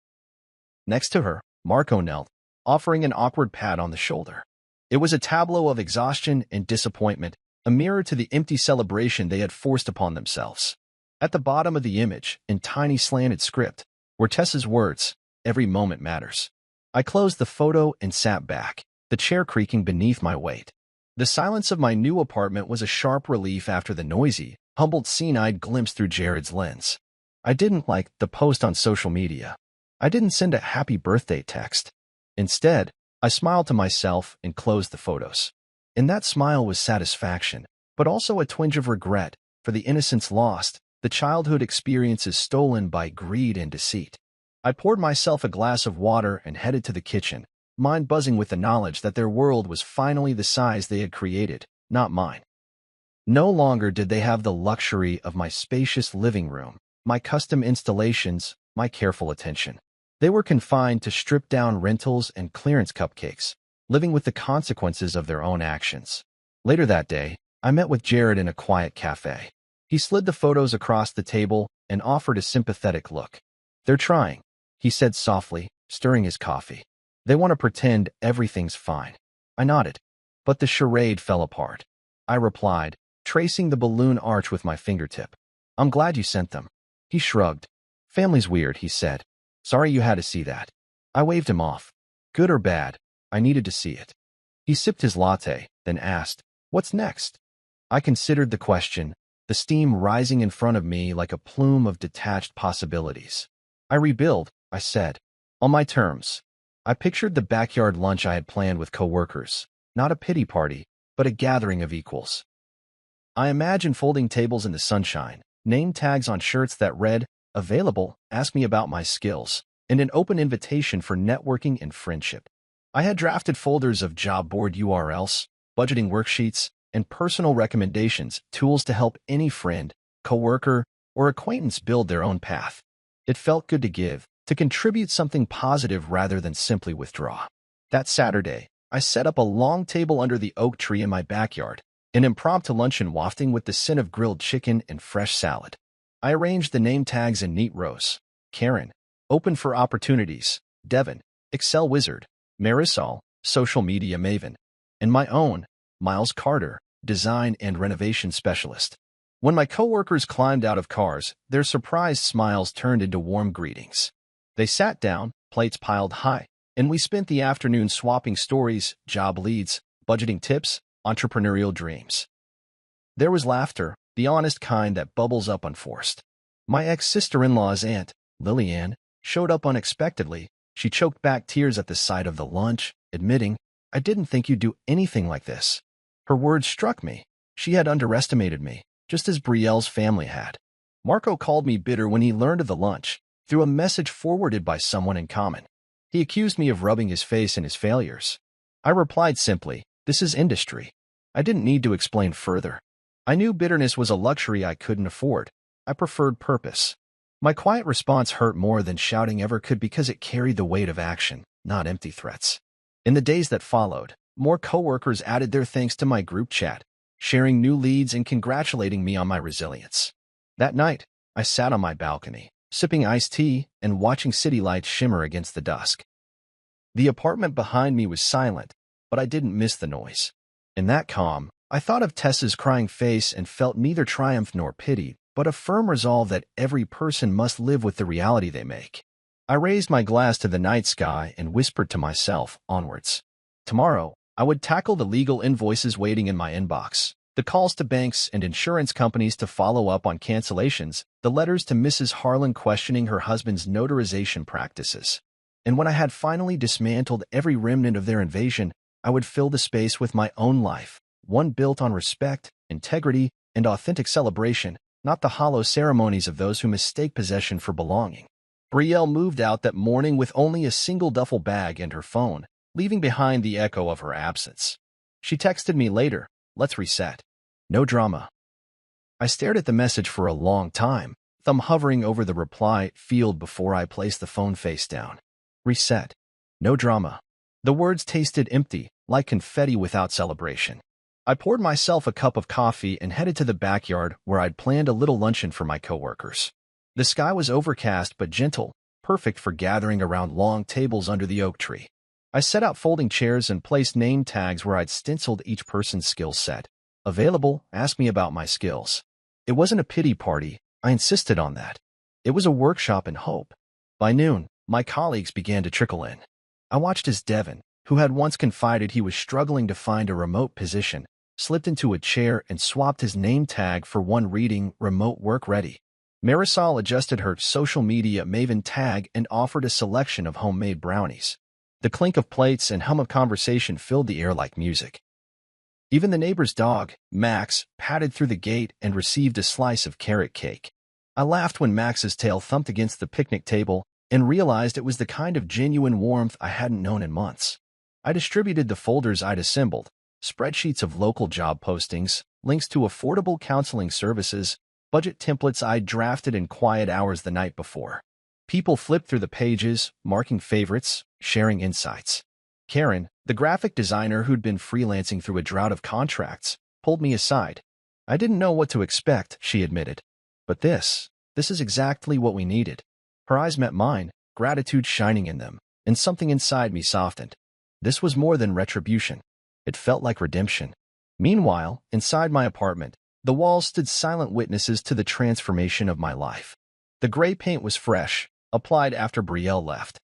Next to her, Marco knelt, offering an awkward pat on the shoulder. It was a tableau of exhaustion and disappointment, a mirror to the empty celebration they had forced upon themselves. At the bottom of the image, in tiny slanted script, were Tessa's words, "Every moment matters." I closed the photo and sat back, the chair creaking beneath my weight. The silence of my new apartment was a sharp relief after the noisy, humbled scene-eyed glimpse through Jared's lens. I didn't like the post on social media. I didn't send a happy birthday text. Instead, I smiled to myself and closed the photos. In that smile was satisfaction, but also a twinge of regret for the innocence lost, the childhood experiences stolen by greed and deceit. I poured myself a glass of water and headed to the kitchen, mind buzzing with the knowledge that their world was finally the size they had created, not mine. No longer did they have the luxury of my spacious living room, my custom installations, my careful attention. They were confined to stripped-down rentals and clearance cupcakes, living with the consequences of their own actions. Later that day, I met with Jared in a quiet cafe. He slid the photos across the table and offered a sympathetic look. "They're trying," he said softly, stirring his coffee. "They want to pretend everything's fine." I nodded. "But the charade fell apart," I replied, tracing the balloon arch with my fingertip. "I'm glad you sent them." He shrugged. "Family's weird," he said. "Sorry you had to see that." I waved him off. Good or bad, I needed to see it. He sipped his latte, then asked, "What's next?" I considered the question, the steam rising in front of me like a plume of detached possibilities. "I rebuild," I said. "On my terms." I pictured the backyard lunch I had planned with coworkers, not a pity party, but a gathering of equals. I imagined folding tables in the sunshine, name tags on shirts that read, "Available, ask me about my skills," and an open invitation for networking and friendship. I had drafted folders of job board URLs, budgeting worksheets, and personal recommendations, tools to help any friend, coworker, or acquaintance build their own path. It felt good to give, to contribute something positive rather than simply withdraw. That Saturday, I set up a long table under the oak tree in my backyard, an impromptu luncheon wafting with the scent of grilled chicken and fresh salad. I arranged the name tags in neat rows. Karen, open for opportunities; Devin, Excel wizard; Marisol, social media maven; and my own, Miles Carter, design and renovation specialist. When my coworkers climbed out of cars, their surprised smiles turned into warm greetings. They sat down, plates piled high, and we spent the afternoon swapping stories, job leads, budgeting tips, entrepreneurial dreams. There was laughter, the honest kind that bubbles up unforced. My ex-sister-in-law's aunt, Lillian, showed up unexpectedly. She choked back tears at the sight of the lunch, admitting, "I didn't think you'd do anything like this." Her words struck me. She had underestimated me, just as Brielle's family had. Marco called me bitter when he learned of the lunch, through a message forwarded by someone in common. He accused me of rubbing his face in his failures. I replied simply, "This is industry." I didn't need to explain further. I knew bitterness was a luxury I couldn't afford. I preferred purpose. My quiet response hurt more than shouting ever could because it carried the weight of action, not empty threats. In the days that followed, more coworkers added their thanks to my group chat, sharing new leads and congratulating me on my resilience. That night, I sat on my balcony, sipping iced tea and watching city lights shimmer against the dusk. The apartment behind me was silent, but I didn't miss the noise. In that calm, I thought of Tessa's crying face and felt neither triumph nor pity, but a firm resolve that every person must live with the reality they make. I raised my glass to the night sky and whispered to myself, onwards. Tomorrow, I would tackle the legal invoices waiting in my inbox, the calls to banks and insurance companies to follow up on cancellations, the letters to Mrs. Harlan questioning her husband's notarization practices. And when I had finally dismantled every remnant of their invasion, I would fill the space with my own life, one built on respect, integrity, and authentic celebration, not the hollow ceremonies of those who mistake possession for belonging. Brielle moved out that morning with only a single duffel bag and her phone, leaving behind the echo of her absence. She texted me later, "Let's reset. No drama." I stared at the message for a long time, thumb hovering over the reply field before I placed the phone face down. Reset. No drama. The words tasted empty, like confetti without celebration. I poured myself a cup of coffee and headed to the backyard where I'd planned a little luncheon for my coworkers. The sky was overcast but gentle, perfect for gathering around long tables under the oak tree. I set out folding chairs and placed name tags where I'd stenciled each person's skill set. Available, ask me about my skills. It wasn't a pity party, I insisted on that. It was a workshop in hope. By noon, my colleagues began to trickle in. I watched as Devin, who had once confided he was struggling to find a remote position, slipped into a chair and swapped his name tag for one reading "Remote Work Ready." Marisol adjusted her social media Maven tag and offered a selection of homemade brownies. The clink of plates and hum of conversation filled the air like music. Even the neighbor's dog, Max, padded through the gate and received a slice of carrot cake. I laughed when Max's tail thumped against the picnic table and realized it was the kind of genuine warmth I hadn't known in months. I distributed the folders I'd assembled, spreadsheets of local job postings, links to affordable counseling services, budget templates I'd drafted in quiet hours the night before. People flipped through the pages, marking favorites, sharing insights. Karen, the graphic designer who'd been freelancing through a drought of contracts, pulled me aside. "I didn't know what to expect," she admitted. "But this is exactly what we needed." Her eyes met mine, gratitude shining in them, and something inside me softened. This was more than retribution. It felt like redemption. Meanwhile, inside my apartment, the walls stood silent witnesses to the transformation of my life. The gray paint was fresh, applied after Brielle left.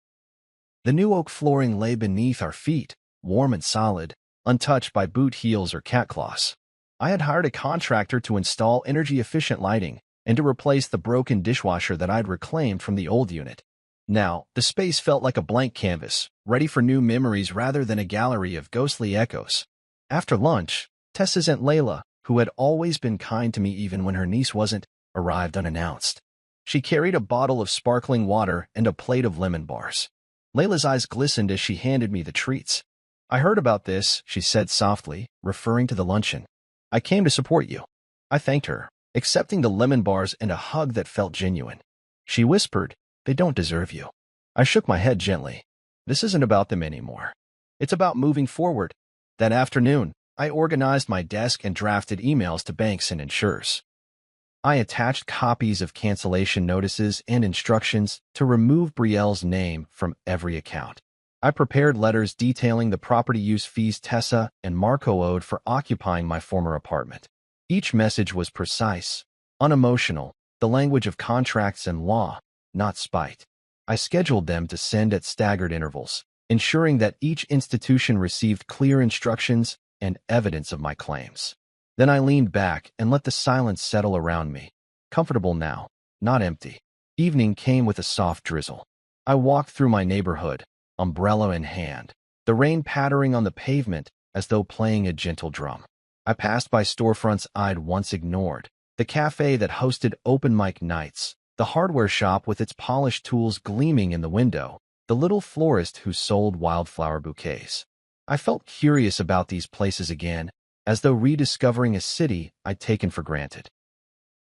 The new oak flooring lay beneath our feet, warm and solid, untouched by boot heels or cat claws. I had hired a contractor to install energy-efficient lighting and to replace the broken dishwasher that I'd reclaimed from the old unit. Now, the space felt like a blank canvas, ready for new memories rather than a gallery of ghostly echoes. After lunch, Tessa's Aunt Layla, who had always been kind to me even when her niece wasn't, arrived unannounced. She carried a bottle of sparkling water and a plate of lemon bars. Layla's eyes glistened as she handed me the treats. "I heard about this," she said softly, referring to the luncheon. "I came to support you." I thanked her, accepting the lemon bars and a hug that felt genuine. She whispered, "They don't deserve you." I shook my head gently. This isn't about them anymore. It's about moving forward. That afternoon, I organized my desk and drafted emails to banks and insurers. I attached copies of cancellation notices and instructions to remove Brielle's name from every account. I prepared letters detailing the property use fees Tessa and Marco owed for occupying my former apartment. Each message was precise, unemotional, the language of contracts and law, not spite. I scheduled them to send at staggered intervals, ensuring that each institution received clear instructions and evidence of my claims. Then I leaned back and let the silence settle around me. Comfortable now, not empty. Evening came with a soft drizzle. I walked through my neighborhood, umbrella in hand, the rain pattering on the pavement as though playing a gentle drum. I passed by storefronts I'd once ignored, the cafe that hosted open mic nights, the hardware shop with its polished tools gleaming in the window, the little florist who sold wildflower bouquets. I felt curious about these places again, as though rediscovering a city I'd taken for granted.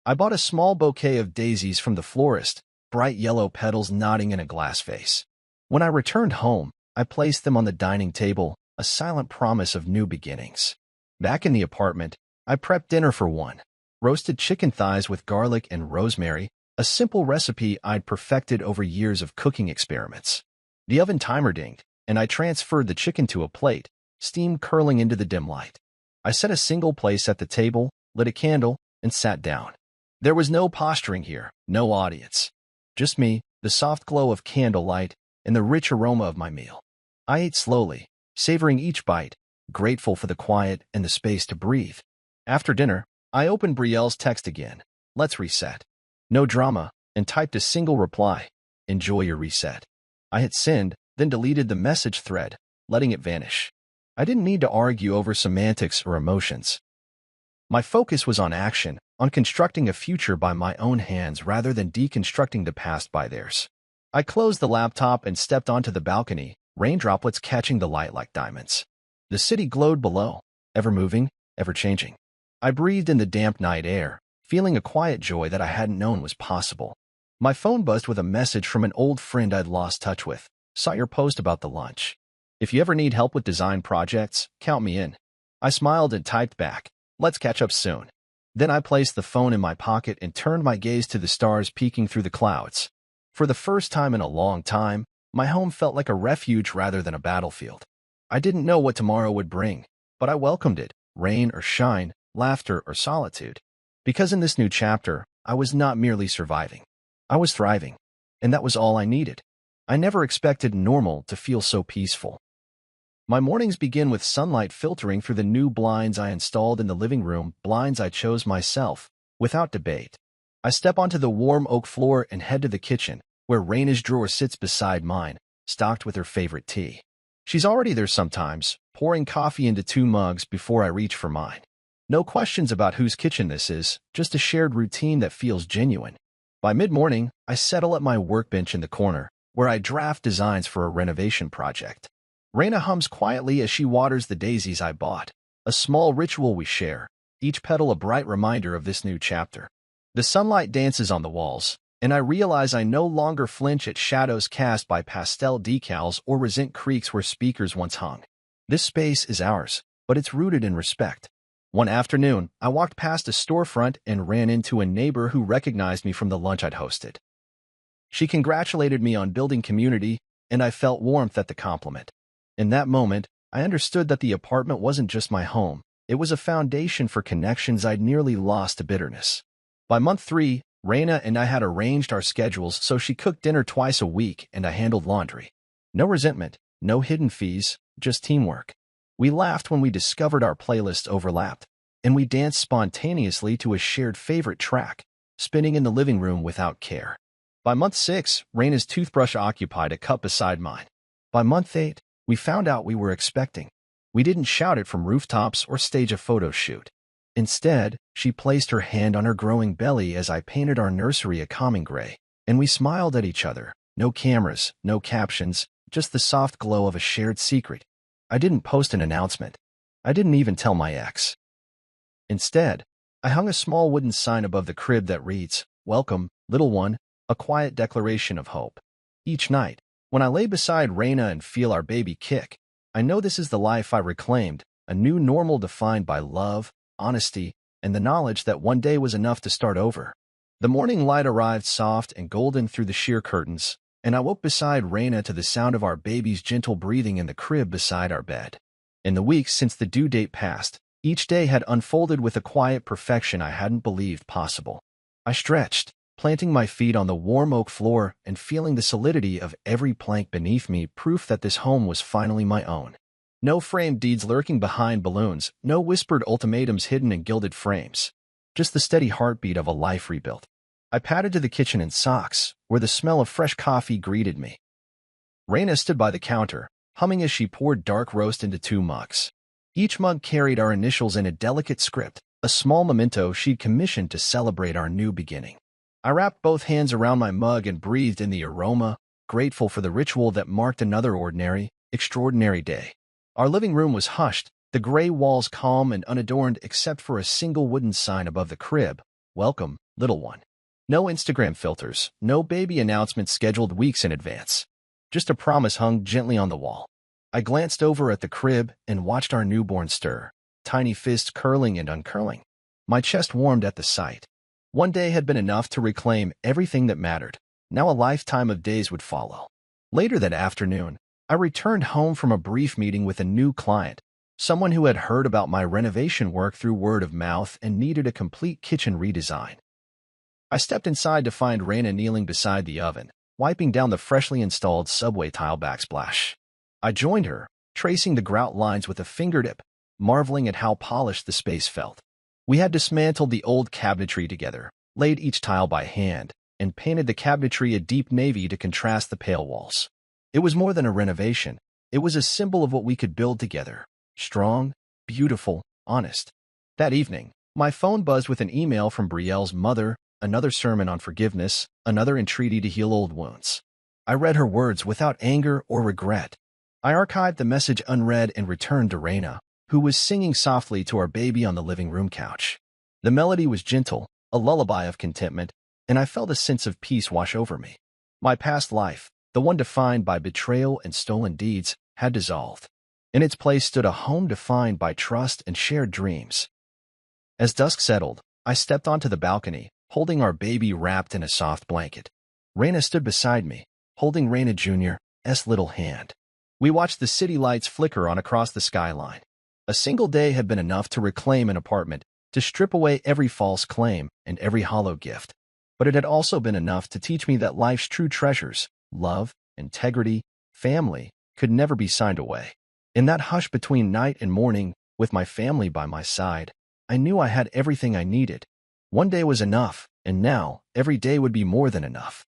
I bought a small bouquet of daisies from the florist, bright yellow petals nodding in a glass vase. When I returned home, I placed them on the dining table, a silent promise of new beginnings. Back in the apartment, I prepped dinner for one. Roasted chicken thighs with garlic and rosemary, a simple recipe I'd perfected over years of cooking experiments. The oven timer dinged, and I transferred the chicken to a plate, steam curling into the dim light. I set a single place at the table, lit a candle, and sat down. There was no posturing here, no audience. Just me, the soft glow of candlelight, and the rich aroma of my meal. I ate slowly, savoring each bite, grateful for the quiet and the space to breathe. After dinner, I opened Brielle's text again. Let's reset. No drama, and typed a single reply. Enjoy your reset. I hit send, then deleted the message thread, letting it vanish. I didn't need to argue over semantics or emotions. My focus was on action, on constructing a future by my own hands rather than deconstructing the past by theirs. I closed the laptop and stepped onto the balcony, rain droplets catching the light like diamonds. The city glowed below, ever moving, ever changing. I breathed in the damp night air, feeling a quiet joy that I hadn't known was possible. My phone buzzed with a message from an old friend I'd lost touch with. Saw your post about the lunch. If you ever need help with design projects, count me in. I smiled and typed back, let's catch up soon. Then I placed the phone in my pocket and turned my gaze to the stars peeking through the clouds. For the first time in a long time, my home felt like a refuge rather than a battlefield. I didn't know what tomorrow would bring, but I welcomed it, rain or shine, laughter or solitude. Because in this new chapter, I was not merely surviving. I was thriving, and that was all I needed. I never expected normal to feel so peaceful. My mornings begin with sunlight filtering through the new blinds I installed in the living room, blinds I chose myself, without debate. I step onto the warm oak floor and head to the kitchen, where Raina's drawer sits beside mine, stocked with her favorite tea. She's already there sometimes, pouring coffee into 2 mugs before I reach for mine. No questions about whose kitchen this is, just a shared routine that feels genuine. By mid-morning, I settle at my workbench in the corner, where I draft designs for a renovation project. Raina hums quietly as she waters the daisies I bought, a small ritual we share, each petal a bright reminder of this new chapter. The sunlight dances on the walls, and I realize I no longer flinch at shadows cast by pastel decals or resent creaks where speakers once hung. This space is ours, but it's rooted in respect. One afternoon, I walked past a storefront and ran into a neighbor who recognized me from the lunch I'd hosted. She congratulated me on building community, and I felt warmth at the compliment. In that moment, I understood that the apartment wasn't just my home. It was a foundation for connections I'd nearly lost to bitterness. By month 3, Raina and I had arranged our schedules so she cooked dinner twice a week and I handled laundry. No resentment, no hidden fees, just teamwork. We laughed when we discovered our playlists overlapped, and we danced spontaneously to a shared favorite track, spinning in the living room without care. By month 6, Raina's toothbrush occupied a cup beside mine. By month 8, we found out we were expecting. We didn't shout it from rooftops or stage a photo shoot. Instead, she placed her hand on her growing belly as I painted our nursery a calming gray, and we smiled at each other. No cameras, no captions, just the soft glow of a shared secret. I didn't post an announcement. I didn't even tell my ex. Instead, I hung a small wooden sign above the crib that reads, "Welcome, little one," a quiet declaration of hope. Each night, when I lay beside Raina and feel our baby kick, I know this is the life I reclaimed, a new normal defined by love, honesty, and the knowledge that one day was enough to start over. The morning light arrived soft and golden through the sheer curtains, and I woke beside Raina to the sound of our baby's gentle breathing in the crib beside our bed. In the weeks since the due date passed, each day had unfolded with a quiet perfection I hadn't believed possible. I stretched, planting my feet on the warm oak floor and feeling the solidity of every plank beneath me, proof that this home was finally my own. No framed deeds lurking behind balloons, no whispered ultimatums hidden in gilded frames. Just the steady heartbeat of a life rebuilt. I padded to the kitchen in socks, where the smell of fresh coffee greeted me. Raina stood by the counter, humming as she poured dark roast into 2 mugs. Each mug carried our initials in a delicate script, a small memento she'd commissioned to celebrate our new beginning. I wrapped both hands around my mug and breathed in the aroma, grateful for the ritual that marked another ordinary, extraordinary day. Our living room was hushed, the gray walls calm and unadorned except for a single wooden sign above the crib, "Welcome, little one." No Instagram filters, no baby announcements scheduled weeks in advance. Just a promise hung gently on the wall. I glanced over at the crib and watched our newborn stir, tiny fists curling and uncurling. My chest warmed at the sight. One day had been enough to reclaim everything that mattered. Now a lifetime of days would follow. Later that afternoon, I returned home from a brief meeting with a new client, someone who had heard about my renovation work through word of mouth and needed a complete kitchen redesign. I stepped inside to find Raina kneeling beside the oven, wiping down the freshly installed subway tile backsplash. I joined her, tracing the grout lines with a fingertip, marveling at how polished the space felt. We had dismantled the old cabinetry together, laid each tile by hand, and painted the cabinetry a deep navy to contrast the pale walls. It was more than a renovation. It was a symbol of what we could build together. Strong, beautiful, honest. That evening, my phone buzzed with an email from Brielle's mother, another sermon on forgiveness, another entreaty to heal old wounds. I read her words without anger or regret. I archived the message unread and returned to Raina, who was singing softly to our baby on the living room couch. The melody was gentle, a lullaby of contentment, and I felt a sense of peace wash over me. My past life, the one defined by betrayal and stolen deeds, had dissolved. In its place stood a home defined by trust and shared dreams. As dusk settled, I stepped onto the balcony, holding our baby wrapped in a soft blanket. Raina stood beside me, holding Raina Jr.'s little hand. We watched the city lights flicker on across the skyline. A single day had been enough to reclaim an apartment, to strip away every false claim and every hollow gift. But it had also been enough to teach me that life's true treasures, love, integrity, family, could never be signed away. In that hush between night and morning, with my family by my side, I knew I had everything I needed. One day was enough, and now, every day would be more than enough.